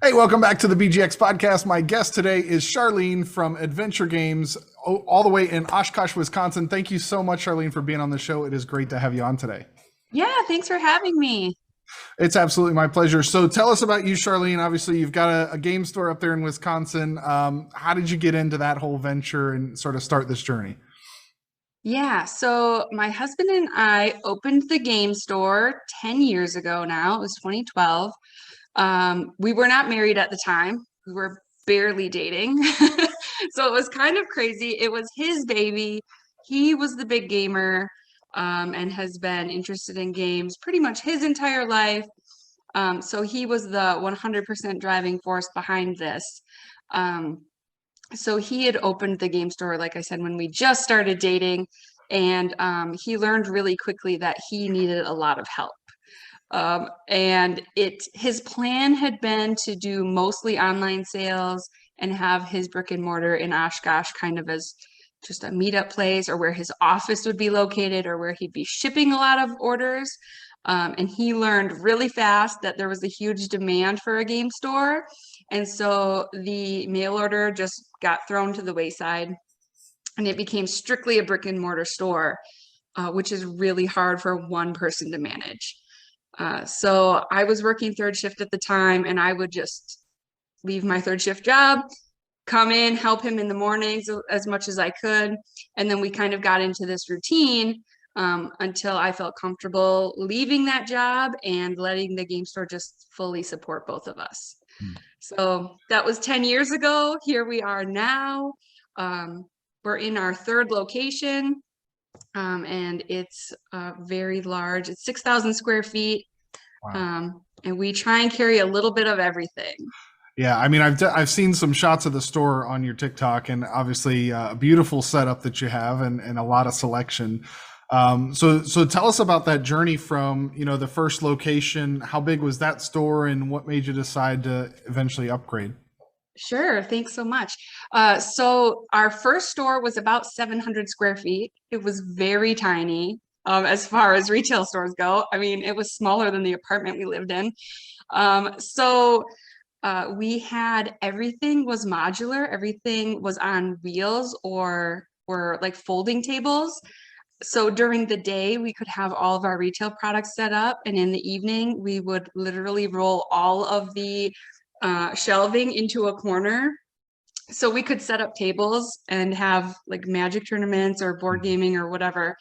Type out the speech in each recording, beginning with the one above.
Hey, welcome back to the BGX podcast. My guest today is Charlene from Adventure Games, all the way in Oshkosh, Wisconsin. Thank you so much, Charlene, for being on the show. It is great to have you on today. Yeah, thanks for having me. It's absolutely my pleasure. So, tell us about you, Charlene. Obviously, you've got a game store up there in Wisconsin. How did you get into that whole venture and sort of start this journey? Yeah, so my husband and I opened the game store 10 years ago now. It was 2012. We were not married at the time. We were barely dating. So it was kind of crazy. It was his baby. He was the big gamer, and has been interested in games pretty much his entire life. So he was the 100% driving force behind this. Um, so he had opened the game store, like I said, when we just started dating, and he learned really quickly that he needed a lot of help. And his plan had been to do mostly online sales and have his brick and mortar in Oshkosh kind of as just a meetup place or where his office would be located or where he'd be shipping a lot of orders. And he learned really fast that there was a huge demand for a game store. And so the mail order just got thrown to the wayside and it became strictly a brick and mortar store, which is really hard for one person to manage. So I was working third shift at the time, and I would just leave my third shift job, come in, help him in the mornings as much as I could. And then we kind of got into this routine until I felt comfortable leaving that job and letting the game store just fully support both of us. So that was 10 years ago. Here we are now. Um, we're in our third location, and it's very large. It's 6,000 square feet. Wow. And we try and carry a little bit of everything. Yeah, I mean, I've seen some shots of the store on your TikTok, and obviously a beautiful setup that you have, and a lot of selection. So tell us about that journey from the first location. How big was that store, and what made you decide to eventually upgrade? Sure, thanks so much. So our first store was about 700 square feet. It was very tiny, as far as retail stores go. I mean, it was smaller than the apartment we lived in. We had everything was modular, everything was on wheels or like folding tables. So during the day, we could have all of our retail products set up, and in the evening, we would literally roll all of the shelving into a corner. So we could set up tables and have like magic tournaments or board gaming or whatever.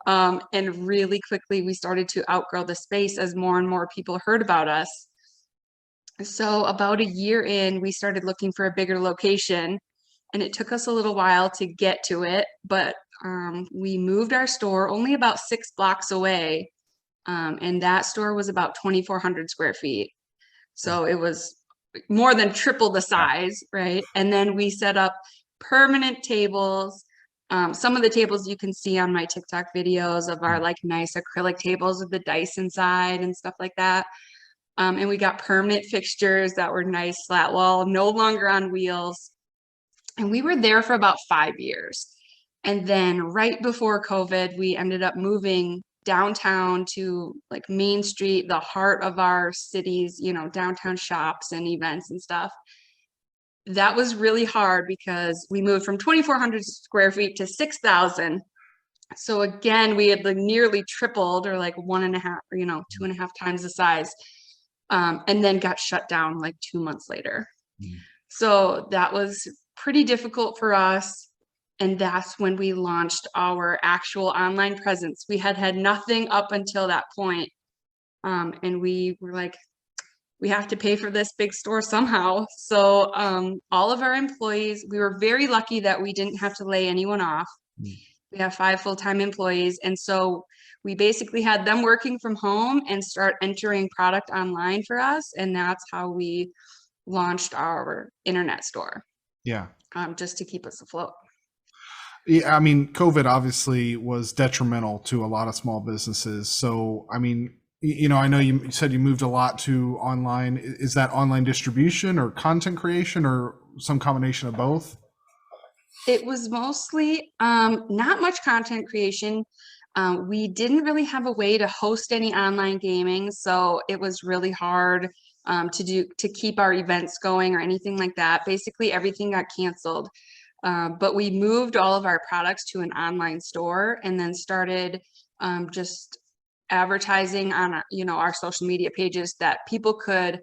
And really quickly, we started to outgrow the space as more and more people heard about us. So about a year in, we started looking for a bigger location, and it took us a little while to get to it, but we moved our store only about 6 blocks away, and that store was about 2,400 square feet. So it was more than triple the size, right? And then we set up permanent tables. Some of the tables you can see on my TikTok videos of our like nice acrylic tables with the dice inside and stuff like that. And we got permanent fixtures that were nice flat wall, no longer on wheels. And we were there for about 5 years. And then right before COVID, we ended up moving downtown to like Main Street, the heart of our city's, downtown shops and events and stuff. That was really hard because we moved from 2,400 square feet to 6,000. So again, we had like nearly tripled or like one and a half, or, 2.5 times the size. And then got shut down like 2 months later. So that was pretty difficult for us. And that's when we launched our actual online presence. We had had nothing up until that point. And we were like, we have to pay for this big store somehow. So all of our employees, we were very lucky that we didn't have to lay anyone off. We have 5 full-time employees. And so we basically had them working from home and start entering product online for us. And that's how we launched our internet store, Yeah. just to keep us afloat. Yeah, I mean, COVID obviously was detrimental to a lot of small businesses. So, I mean, I know you said you moved a lot to online. Is that online distribution or content creation or some combination of both? It was mostly not much content creation. We didn't really have a way to host any online gaming, so it was really hard to keep our events going or anything like that. Basically, everything got canceled. But we moved all of our products to an online store and then started just advertising on our social media pages that people could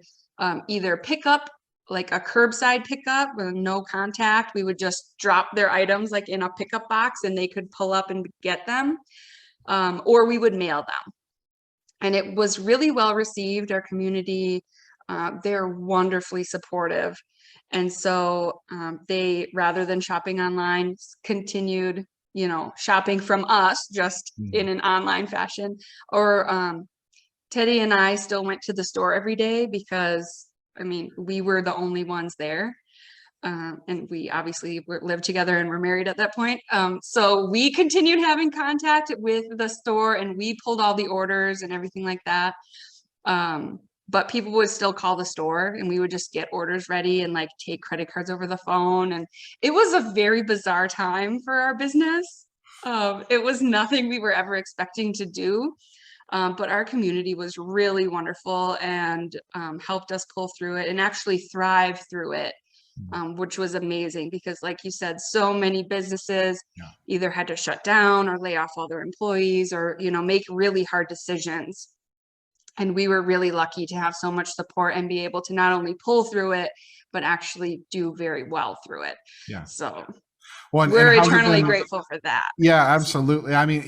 either pick up, like a curbside pickup with no contact. We would just drop their items like in a pickup box and they could pull up and get them, or we would mail them. And it was really well received. Our community, they're wonderfully supportive. And so they, rather than shopping online, continued, shopping from us just in an online fashion. Or Teddy and I still went to the store every day because, I mean, we were the only ones there. And we obviously lived together and were married at that point. So we continued having contact with the store and we pulled all the orders and everything like that. But people would still call the store and we would just get orders ready and like take credit cards over the phone. And it was a very bizarre time for our business. It was nothing we were ever expecting to do. But our community was really wonderful and helped us pull through it and actually thrive through it. Which was amazing because, like you said, so many businesses either had to shut down or lay off all their employees or, make really hard decisions. And we were really lucky to have so much support and be able to not only pull through it, but actually do very well through it. Yeah. So well, we're eternally grateful for that. Yeah, absolutely. I mean,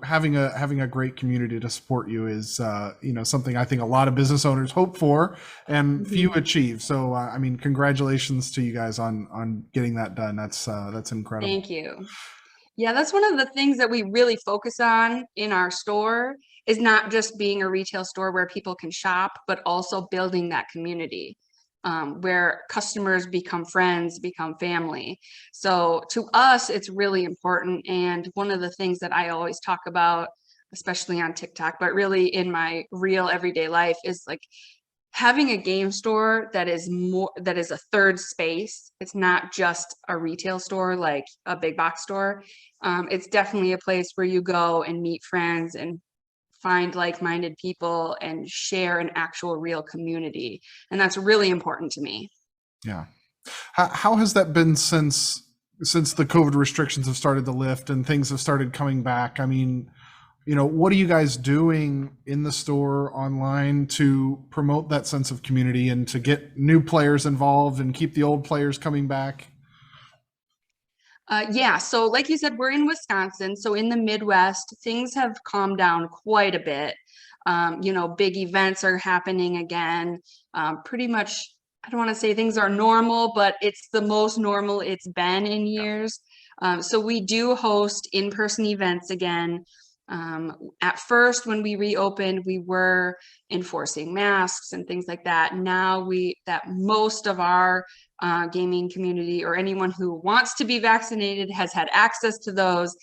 having a great community to support you is, something I think a lot of business owners hope for and few achieve. So, I mean, congratulations to you guys on getting that done. That's incredible. Thank you. Yeah, that's one of the things that we really focus on in our store is not just being a retail store where people can shop, but also building that community. Where customers become friends, become family. So to us, it's really important. And one of the things that I always talk about, especially on TikTok, but really in my real everyday life is like having a game store that is a third space. It's not just a retail store, like a big box store. It's definitely a place where you go and meet friends and find like-minded people and share an actual real community. And that's really important to me. Yeah. How has that been since the COVID restrictions have started to lift and things have started coming back? I mean, what are you guys doing in the store online to promote that sense of community and to get new players involved and keep the old players coming back? Yeah, so like you said, we're in Wisconsin. So in the Midwest, things have calmed down quite a bit. Big events are happening again. Pretty much, I don't want to say things are normal, but it's the most normal it's been in years. So we do host in-person events again. At first, when we reopened, we were enforcing masks and things like that. Now that most of our gaming community or anyone who wants to be vaccinated has had access to those.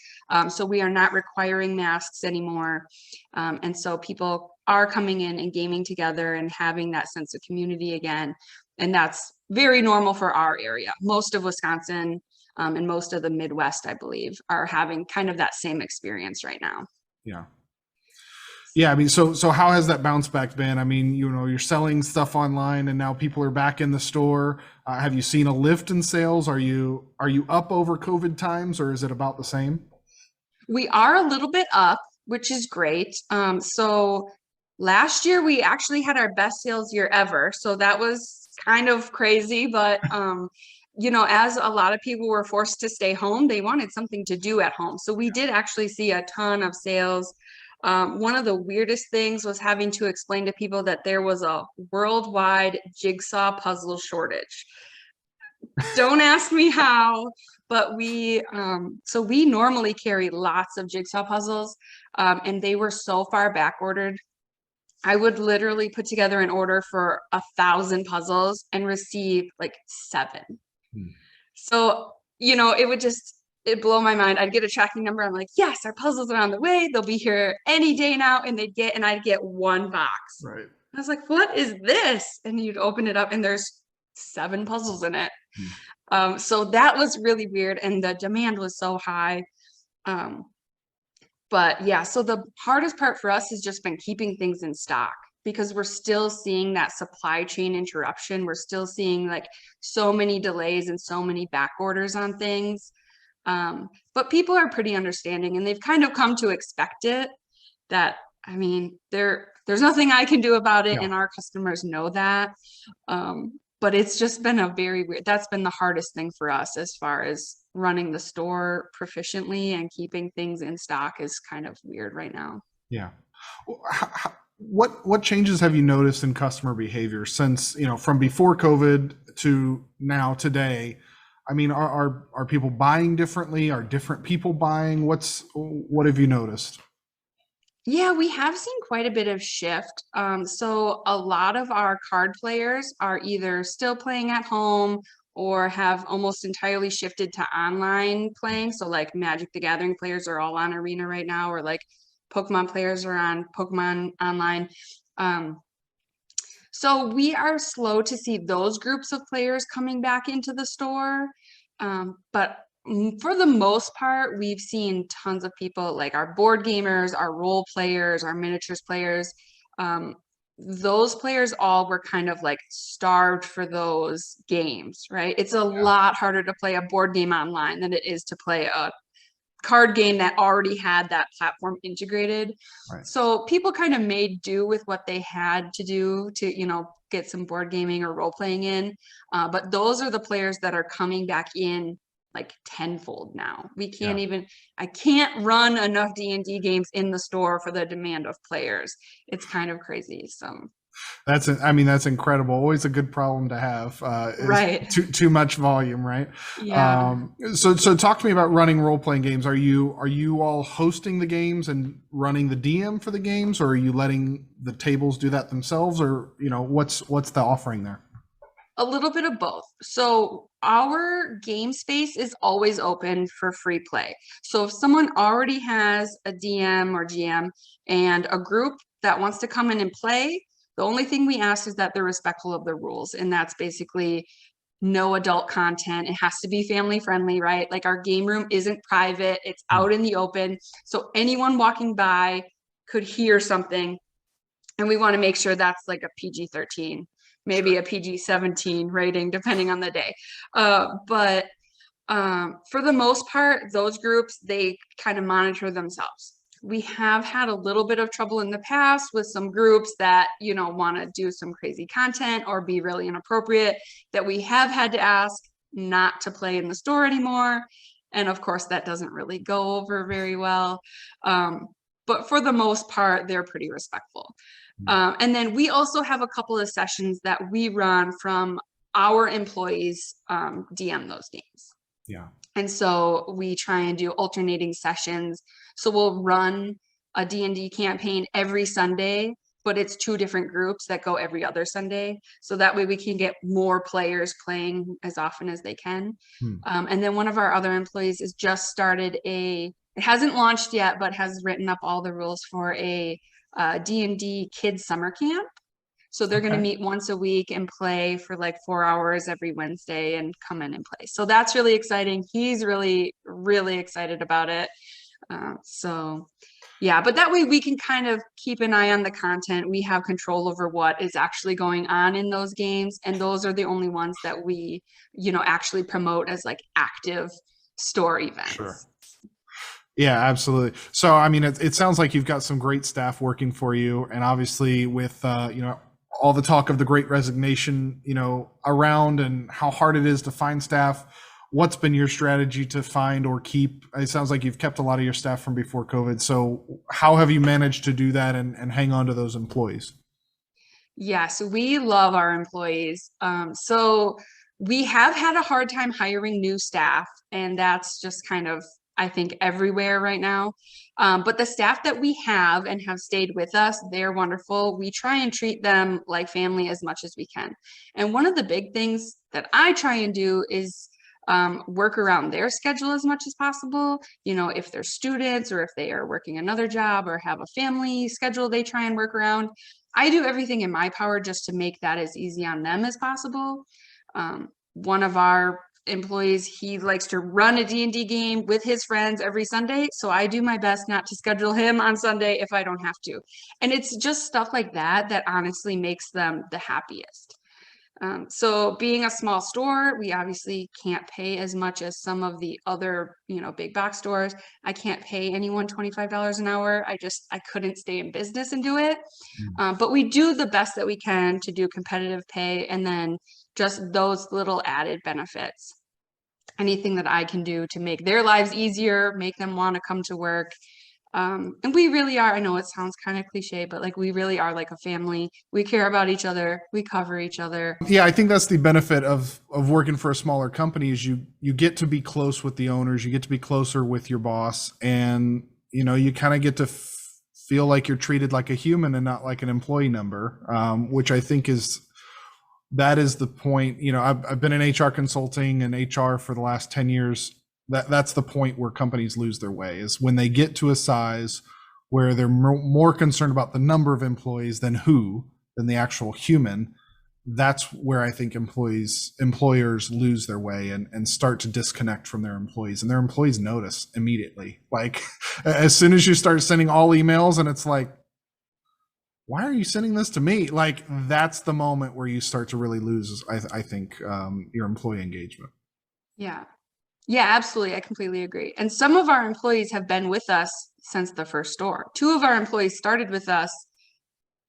So we are not requiring masks anymore. And so people are coming in and gaming together and having that sense of community again. And that's very normal for our area. Most of Wisconsin and most of the Midwest, I believe, are having kind of that same experience right now. Yeah. Yeah. I mean, so how has that bounce back been? I mean, you're selling stuff online and now people are back in the store. Have you seen a lift in sales? Are you up over COVID times or is it about the same? We are a little bit up, which is great. So last year we actually had our best sales year ever. So that was kind of crazy, but as a lot of people were forced to stay home, they wanted something to do at home. So we did actually see a ton of sales. One of the weirdest things was having to explain to people that there was a worldwide jigsaw puzzle shortage. Don't ask me how, but we normally carry lots of jigsaw puzzles, and they were so far back ordered. I would literally put together an order for 1,000 puzzles and receive like 7. So, it'd blow my mind. I'd get a tracking number. I'm like, yes, our puzzles are on the way. They'll be here any day now. And I'd get 1 box. Right. I was like, what is this? And you'd open it up and there's 7 puzzles in it. So that was really weird. And the demand was so high. But yeah, so the hardest part for us has just been keeping things in stock. because we're still seeing that supply chain interruption. We're still seeing like so many delays and so many back orders on things. But people are pretty understanding and they've kind of come to expect it. That, I mean, there's nothing I can do about it, Yeah. and our customers know that. But it's just been a very weird, that's been the hardest thing for us as far as running the store proficiently and keeping things in stock is kind of weird right now. Yeah. What changes have you noticed in customer behavior since, from before COVID to now today? I mean, are people buying differently? Are different people buying? What have you noticed? Yeah, we have seen quite a bit of shift. So a lot of our card players are either still playing at home or have almost entirely shifted to online playing. So like Magic the Gathering players are all on Arena right now, or like Pokemon players are on Pokemon Online. Um, so we are slow to see those groups of players coming back into the store. But for the most part, we've seen tons of people like our board gamers, our role players, our miniatures players. Um, those players all were kind of like starved for those games, right? It's a Yeah. lot harder to play a board game online than it is to play a card game that already had that platform integrated. Right. So people kind of made do with what they had to do to, get some board gaming or role playing in. But those are the players that are coming back in like tenfold now. Yeah. I can't run enough D&D games in the store for the demand of players. It's kind of crazy. So, I mean, that's incredible. Always a good problem to have, is right. too much volume, right? Yeah. So talk to me about running role playing games. Are you all hosting the games and running the DM for the games, or are you letting the tables do that themselves, or what's the offering there? A little bit of both. So our game space is always open for free play. So if someone already has a DM or GM and a group that wants to come in and play, the only thing we ask is that they're respectful of the rules. And that's basically no adult content. It has to be family friendly, right? Like our game room isn't private, it's Hmm. out in the open. So anyone walking by could hear something, and we want to make sure that's like a PG-13, maybe Sure. a PG-17 rating, depending on the day. But for the most part, those groups, they kind of monitor themselves. We have had a little bit of trouble in the past with some groups that, want to do some crazy content or be really inappropriate, that we have had to ask not to play in the store anymore. And of course, that doesn't really go over very well. Um, but for the most part, they're pretty respectful. And then we also have a couple of sessions that we run from our employees DM those games. Yeah. And so we try and do alternating sessions. So we'll run a D&D campaign every Sunday, but it's two different groups that go every other Sunday. So that way we can get more players playing as often as they can. Hmm. And then one of our other employees has just started it hasn't launched yet, but has written up all the rules for a D&D kids summer camp. So they're going to Okay. meet once a week and play for like 4 hours every Wednesday and come in and play. So that's really exciting. He's really, really excited about it. So yeah, but that way we can kind of keep an eye on the content. We have control over what is actually going on in those games. And those are the only ones that we, actually promote as like active store Sure. events. Yeah, absolutely. So, I mean, it sounds like you've got some great staff working for you, and obviously with all the talk of the Great Resignation, around and how hard it is to find staff. What's been your strategy to find or keep? It sounds like you've kept a lot of your staff from before COVID. So, how have you managed to do that and hang on to those employees? Yes, we love our employees. So we have had a hard time hiring new staff, and that's just kind of, I think, everywhere right now. But the staff that we have and have stayed with us, they're wonderful. We try and treat them like family as much as we can. And one of the big things that I try and do is work around their schedule as much as possible. If they're students or if they are working another job or have a family schedule they try and work around, I do everything in my power just to make that as easy on them as possible. One of our employees, he likes to run a D&D game with his friends every Sunday. So I do my best not to schedule him on Sunday if I don't have to. And it's just stuff like that that honestly makes them the happiest. So being a small store, we obviously can't pay as much as some of the other, big box stores. I can't pay anyone $25 an hour. I couldn't stay in business and do it. But we do the best that we can to do competitive pay, and then just those little added benefits. Anything that I can do to make their lives easier, make them want to come to work. And we really are, I know it sounds kind of cliche, but like we really are like a family. We care about each other. We cover each other. Yeah, I think that's the benefit of working for a smaller company is you get to be close with the owners, you get to be closer with your boss, and you kind of get to feel like you're treated like a human and not like an employee number, which I think that is the point. I've been in HR consulting and HR for the last 10 years. That's the point where companies lose their way, is when they get to a size where they're more concerned about the number of employees than the actual human. That's where I think employers lose their way and start to disconnect from their employees, and their employees notice immediately. Like as soon as you start sending all emails and it's like, why are you sending this to me? Like that's the moment where you start to really lose, I think, your employee engagement. Yeah. Yeah, absolutely. I completely agree. And some of our employees have been with us since the first store. 2 of our employees started with us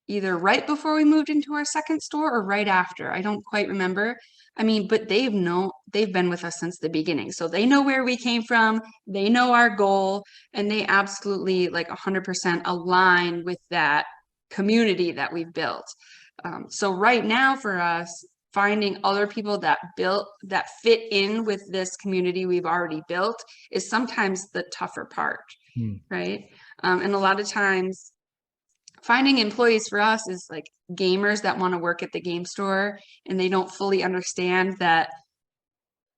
either right before we moved into our second store or right after. I don't quite remember. I mean, but they've been with us since the beginning. So they know where we came from, they know our goal, and they absolutely like 100% align with that community that we've built. So right now for us, finding other people that fit in with this community we've already built is sometimes the tougher part, right? And a lot of times finding employees for us is like gamers that want to work at the game store, and they don't fully understand that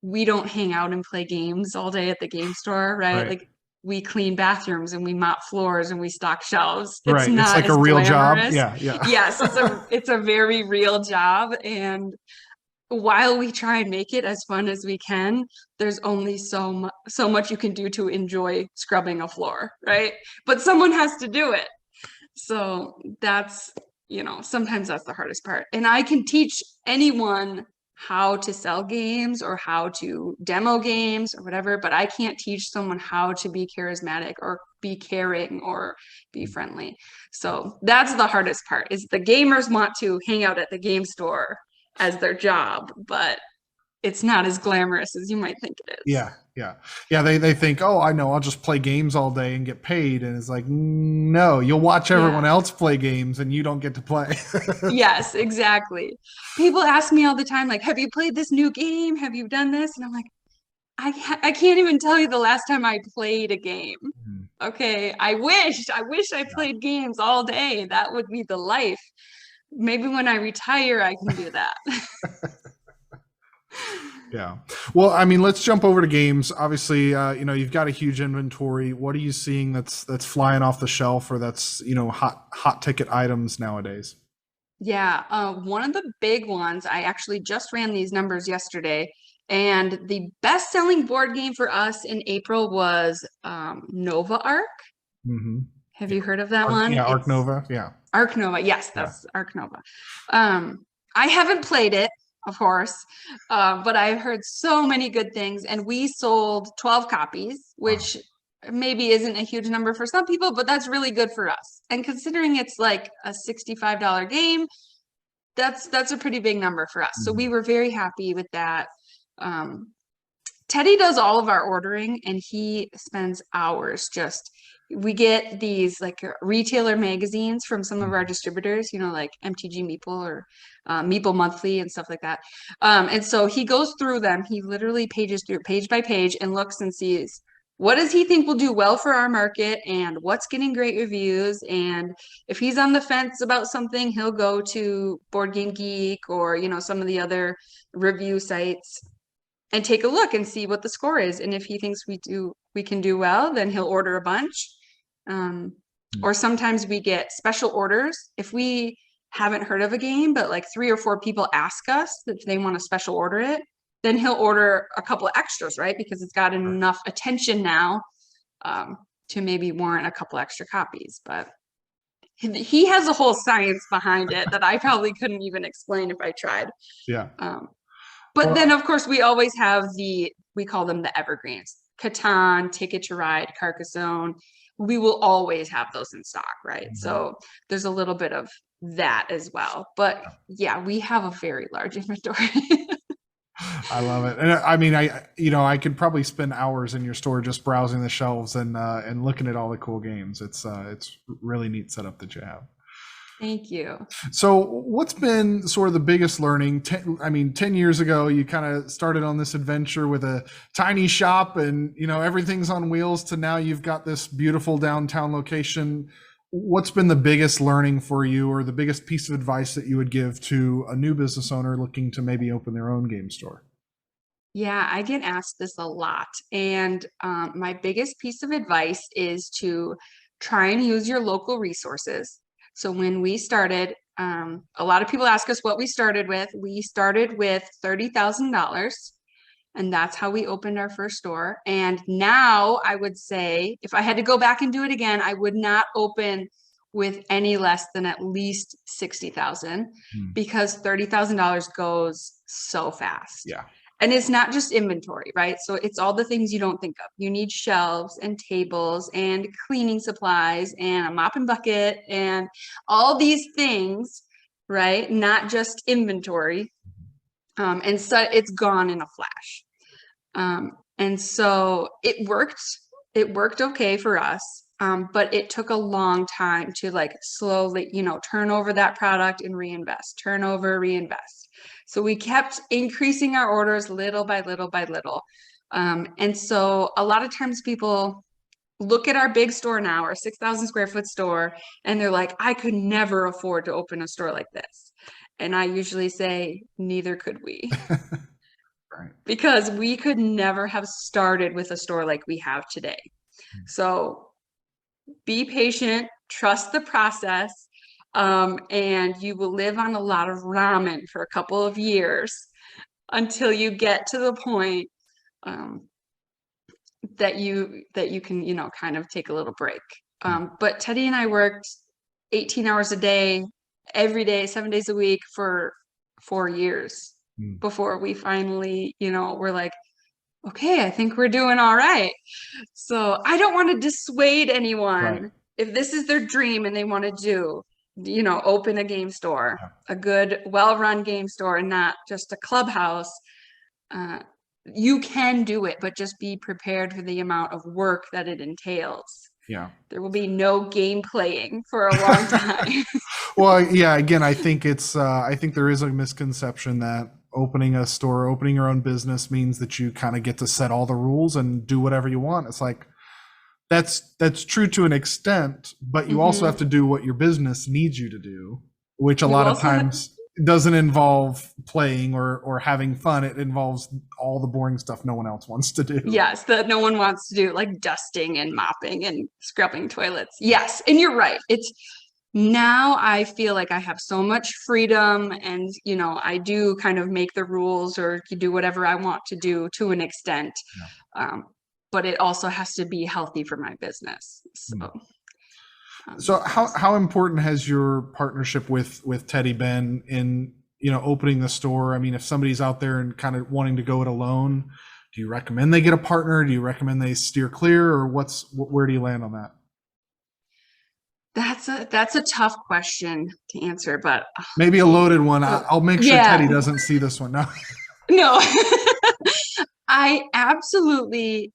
we don't hang out and play games all day at the game store, right? Like we clean bathrooms and we mop floors and we stock shelves. It's Right. not It's like as a real glamorous. job. Yeah. Yes, it's a very real job. And while we try and make it as fun as we can, there's only so much you can do to enjoy scrubbing a floor, right? But someone has to do it. So that's, sometimes that's the hardest part. And I can teach anyone how to sell games or how to demo games or whatever, but I can't teach someone how to be charismatic or be caring or be friendly. So that's the hardest part, is the gamers want to hang out at the game store as their job, but it's not as glamorous as you might think it is. Yeah. They think, oh, I know, I'll just play games all day and get paid. And it's like, no, you'll watch everyone else play games and you don't get to play. Yes, exactly. People ask me all the time, like, have you played this new game? Have you done this? And I'm like, I can't even tell you the last time I played a game. Okay, I wish I played games all day. That would be the life. Maybe when I retire, I can do that. Yeah. Well, I mean, let's jump over to games. Obviously, you've got a huge inventory. What are you seeing that's flying off the shelf, or that's, hot ticket items nowadays? Yeah, one of the big ones, I actually just ran these numbers yesterday, and the best-selling board game for us in April was Nova Arc. Mm-hmm. Have you heard of that one? Yeah, Arc Nova. Yeah. Arc Nova. Yes, that's Arc Nova. I haven't played it, of course, but I've heard so many good things, and we sold 12 copies, which maybe isn't a huge number for some people, but that's really good for us. And considering it's like a $65 game, that's a pretty big number for us. So we were very happy with that. Teddy does all of our ordering, and he spends hours we get these like retailer magazines from some of our distributors, like MTG Meeple or Meeple Monthly and stuff like that. And so he goes through them. He literally pages through page by page and looks and sees what does he think will do well for our market and what's getting great reviews. And if he's on the fence about something, he'll go to Board Game Geek or, some of the other review sites and take a look and see what the score is. And if he thinks we can do well, then he'll order a bunch. Or sometimes we get special orders if we haven't heard of a game, but like 3 or 4 people ask us that they want to special order it. then he'll order a couple of extras, right? Because it's got enough attention now to maybe warrant a couple extra copies. But he has a whole science behind it that I probably couldn't even explain if I tried. Yeah. But then, of course, we always have we call them the evergreens: Catan, Ticket to Ride, Carcassonne. We will always have those in stock, right? Mhm. So there's a little bit of that as well. But yeah, we have a very large inventory. I love it. And I mean, I could probably spend hours in your store just browsing the shelves and looking at all the cool games. It's really neat setup that you have. Thank you. So what's been sort of the biggest learning? 10 years ago, you kind of started on this adventure with a tiny shop and, everything's on wheels, to now you've got this beautiful downtown location. What's been the biggest learning for you, or the biggest piece of advice that you would give to a new business owner looking to maybe open their own game store? Yeah, I get asked this a lot. And my biggest piece of advice is to try and use your local resources. So when we started, a lot of people ask us what we started with. We started with $30,000, and that's how we opened our first store. And now I would say, if I had to go back and do it again, I would not open with any less than at least 60,000, because $30,000 goes so fast. Yeah. And it's not just inventory, right? So it's all the things you don't think of. You need shelves and tables and cleaning supplies and a mop and bucket and all these things, right? Not just inventory. And so it's gone in a flash. And so it worked okay for us. But it took a long time to slowly, turn over that product and reinvest, turn over, reinvest. So we kept increasing our orders little by little by little. And so a lot of times people look at our big store now, our 6,000 square foot store, and they're like, I could never afford to open a store like this. And I usually say, neither could we. Right. Because we could never have started with a store like we have today. So be patient, trust the process, and you will live on a lot of ramen for a couple of years until you get to the point that you can, kind of take a little break. But Teddy and I worked 18 hours a day, every day, 7 days a week for 4 years before we finally, were like, okay, I think we're doing all right. So I don't want to dissuade anyone. Right. If this is their dream and they want to do, open a game store, a good, well-run game store, and not just a clubhouse, you can do it, but just be prepared for the amount of work that it entails. Yeah. There will be no game playing for a long time. Well, yeah, again, I think I think there is a misconception that opening a store, opening your own business means that you kind of get to set all the rules and do whatever you want. It's like, that's true to an extent, but you also have to do what your business needs you to do, which a lot of times doesn't involve playing or having fun. It involves all the boring stuff no one else wants to do. Yes, that no one wants to do, like dusting and mopping and scrubbing toilets. Yes, and you're right. Now I feel like I have so much freedom, and I do kind of make the rules or do whatever I want to do to an extent. But it also has to be healthy for my business. So how important has your partnership with Teddy been in, opening the store? I mean, if somebody's out there and kind of wanting to go it alone, do you recommend they get a partner? Do you recommend they steer clear, or where do you land on that? That's a tough question to answer, but maybe a loaded one. I'll make sure Teddy doesn't see this one. No, I absolutely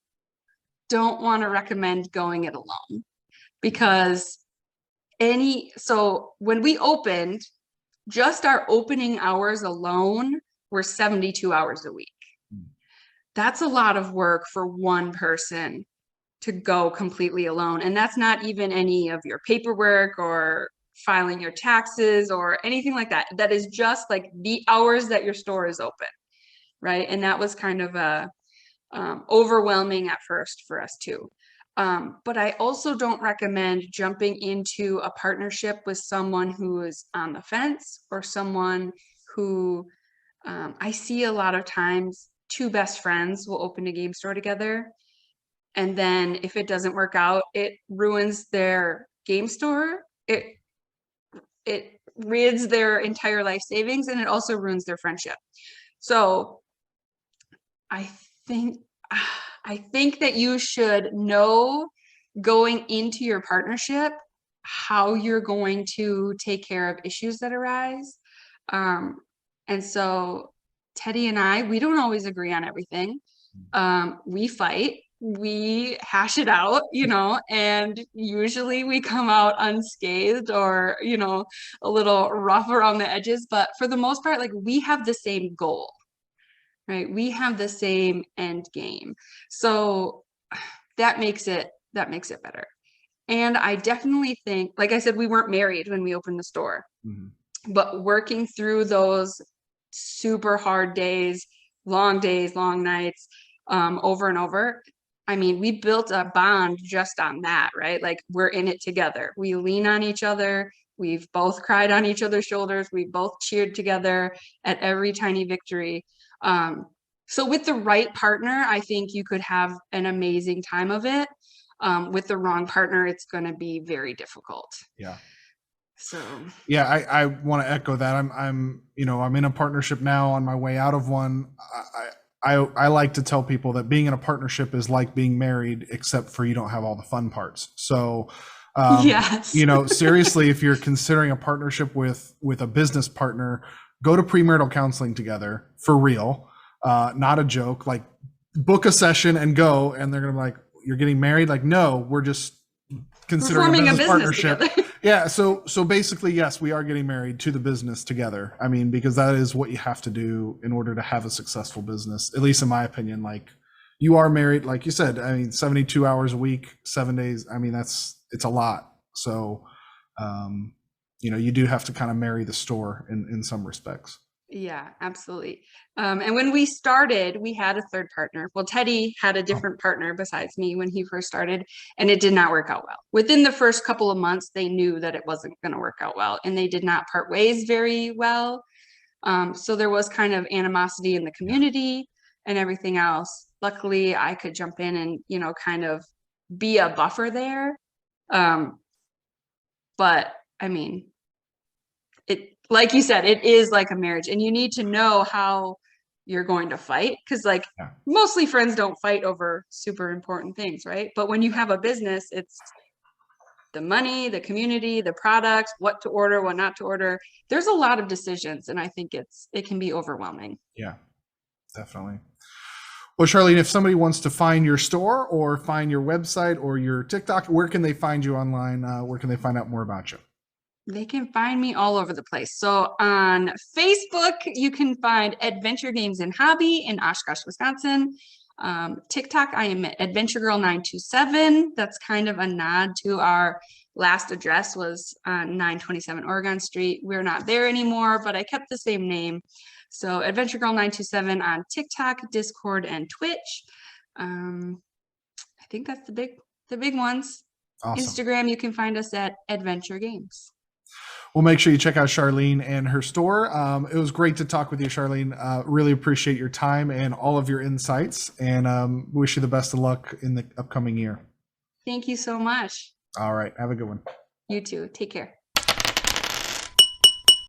don't want to recommend going it alone, because so when we opened, just our opening hours alone were 72 hours a week. That's a lot of work for one person to go completely alone. And that's not even any of your paperwork or filing your taxes or anything like that. That is just like the hours that your store is open, right? And that was kind of overwhelming at first for us too. But I also don't recommend jumping into a partnership with someone who is on the fence, or someone who I see a lot of times two best friends will open a game store together. And then if it doesn't work out, it ruins their game store. It rids their entire life savings, and it also ruins their friendship. So I think I think that you should know going into your partnership how you're going to take care of issues that arise. And so Teddy and I, we don't always agree on everything. We fight, we hash it out, and usually we come out unscathed or, a little rough around the edges. But for the most part, like, we have the same goal, right? We have the same end game. So that makes it better. And I definitely think, like I said, we weren't married when we opened the store, but working through those super hard days, long nights, over and over. I mean, we built a bond just on that, right? Like, we're in it together. We lean on each other. We've both cried on each other's shoulders. We both cheered together at every tiny victory. So with the right partner, I think you could have an amazing time of it. With the wrong partner, it's going to be very difficult. Yeah. So yeah, I want to echo that. I'm in a partnership now, on my way out of one. I like to tell people that being in a partnership is like being married, except for you don't have all the fun parts. So, yes. Seriously, if you're considering a partnership with a business partner, go to premarital counseling together, for real. Not a joke. Like, book a session and go, and they're going to be like, you're getting married? Like, no, we're just considering a business partnership. Yeah. So basically, yes, we are getting married to the business together. I mean, because that is what you have to do in order to have a successful business, at least in my opinion. Like, you are married, like you said, I mean, 72 hours a week, 7 days. I mean, it's a lot. So, you do have to kind of marry the store in some respects. Yeah, absolutely. And when we started, we had a third partner. Well, Teddy had a different partner besides me when he first started, and it did not work out well. Within the first couple of months, they knew that it wasn't going to work out well, and they did not part ways very well. So there was kind of animosity in the community and everything else. Luckily, I could jump in and, kind of be a buffer there. But I mean, like you said, it is like a marriage, and you need to know how you're going to fight, because mostly friends don't fight over super important things, right? But when you have a business, it's the money, the community, the product, what to order, what not to order. There's a lot of decisions, and I think it can be overwhelming. Yeah, definitely. Well, Charlene, if somebody wants to find your store or find your website or your TikTok, where can they find you online? Where can they find out more about you? They can find me all over the place. So on Facebook, you can find Adventure Games and Hobby in Oshkosh, Wisconsin. TikTok, I am at Adventure Girl 927. That's kind of a nod to our last address was on 927 Oregon Street. We're not there anymore, but I kept the same name. So Adventure Girl 927 on TikTok, Discord, and Twitch. I think that's the big ones. Awesome. Instagram, you can find us at Adventure Games. Well, make sure you check out Charlene and her store. It was great to talk with you, Charlene. Really appreciate your time and all of your insights, and wish you the best of luck in the upcoming year. Thank you so much. All right. Have a good one. You too. Take care.